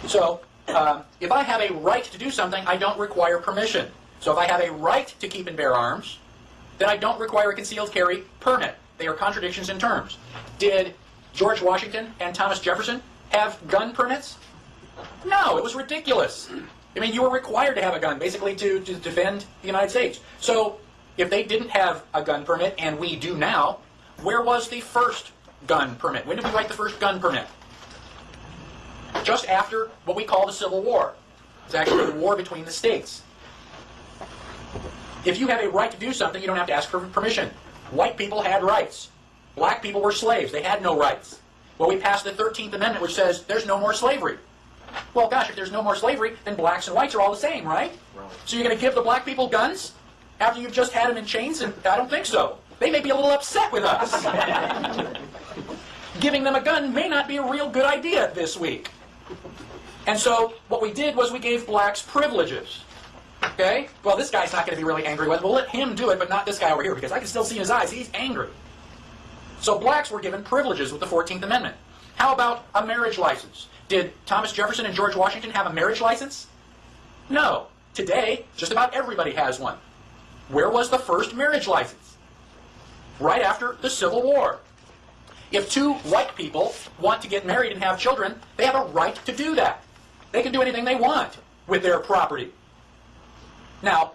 So, if I have a right to do something, I don't require permission. So if I have a right to keep and bear arms, then I don't require a concealed carry permit. They are contradictions in terms. Did George Washington and Thomas Jefferson have gun permits? No, it was ridiculous. I mean, you were required to have a gun, basically to defend the United States. So if they didn't have a gun permit, and we do now, where was the first gun permit? When did we write the first gun permit? Just after what we call the Civil War. It's actually the war between the states. If you have a right to do something, you don't have to ask for permission. White people had rights. Black people were slaves. They had no rights. Well, we passed the 13th Amendment, which says there's no more slavery. Well, gosh, if there's no more slavery, then blacks and whites are all the same, right? So you're going to give the black people guns after you've just had them in chains? And I don't think so. They may be a little upset with us. Giving them a gun may not be a real good idea this week. And so what we did was we gave blacks privileges. Okay? Well, this guy's not going to be really angry with it. We'll let him do it, but not this guy over here, because I can still see in his eyes. He's angry. So blacks were given privileges with the 14th Amendment. How about a marriage license? Did Thomas Jefferson and George Washington have a marriage license? No. Today, just about everybody has one. Where was the first marriage license? Right after the Civil War. If two white people want to get married and have children, they have a right to do that. They can do anything they want with their property. Now,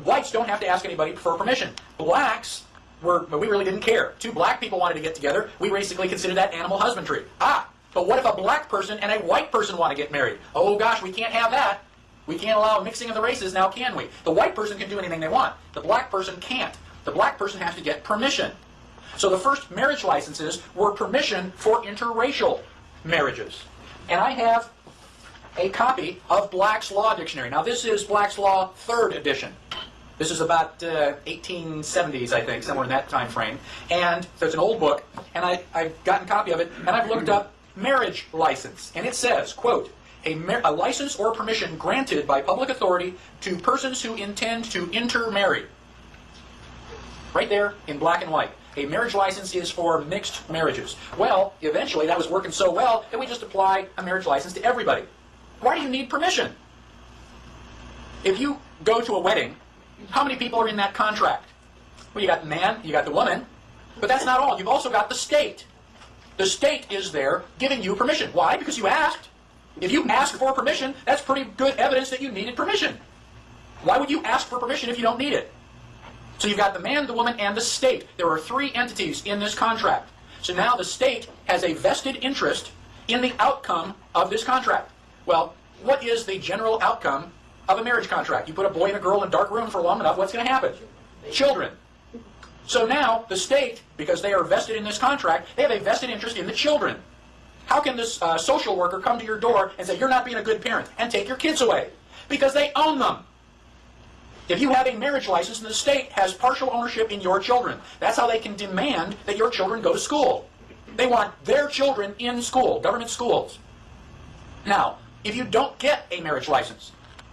whites don't have to ask anybody for permission. Blacks, we really didn't care. Two black people wanted to get together. We basically considered that animal husbandry. But what if a black person and a white person want to get married? Oh gosh, we can't have that. We can't allow a mixing of the races now, can we? The white person can do anything they want. The black person can't. The black person has to get permission. So the first marriage licenses were permission for interracial marriages. And I have a copy of Black's Law Dictionary. Now this is Black's Law 3rd edition. This is about 1870s, I think, somewhere in that time frame. And so it's an old book, and I've gotten a copy of it, and I've looked up marriage license. And it says, quote, a license or permission granted by public authority to persons who intend to intermarry. Right there in black and white. A marriage license is for mixed marriages. Well, eventually that was working so well that we just apply a marriage license to everybody. Why do you need permission? If you go to a wedding, how many people are in that contract? Well, you got the man, you got the woman, but that's not all. You've also got the state. The state is there giving you permission. Why? Because you asked. If you asked for permission, that's pretty good evidence that you needed permission. Why would you ask for permission if you don't need it? So you've got the man, the woman, and the state. There are 3 entities in this contract. So now the state has a vested interest in the outcome of this contract. Well, what is the general outcome of a marriage contract? You put a boy and a girl in a dark room for long enough, what's going to happen? Children. So now the state, because they are vested in this contract, they have a vested interest in the children. How can this social worker come to your door and say, you're not being a good parent, and take your kids away? Because they own them. If you have a marriage license, and the state has partial ownership in your children, that's how they can demand that your children go to school. They want their children in school, government schools. Now, if you don't get a marriage license,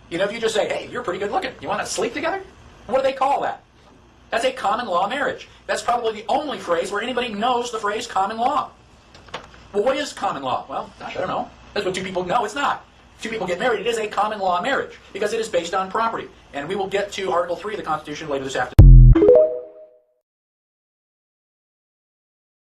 if you just say, hey, you're pretty good looking, you want to sleep together? What do they call that? That's a common law marriage. That's probably the only phrase where anybody knows the phrase common law. Well, what is common law? Well, gosh, I don't know. That's what 2 people know. It's not. 2 people get married. It is a common law marriage because it is based on property. And we will get to Article 3 of the Constitution later this afternoon.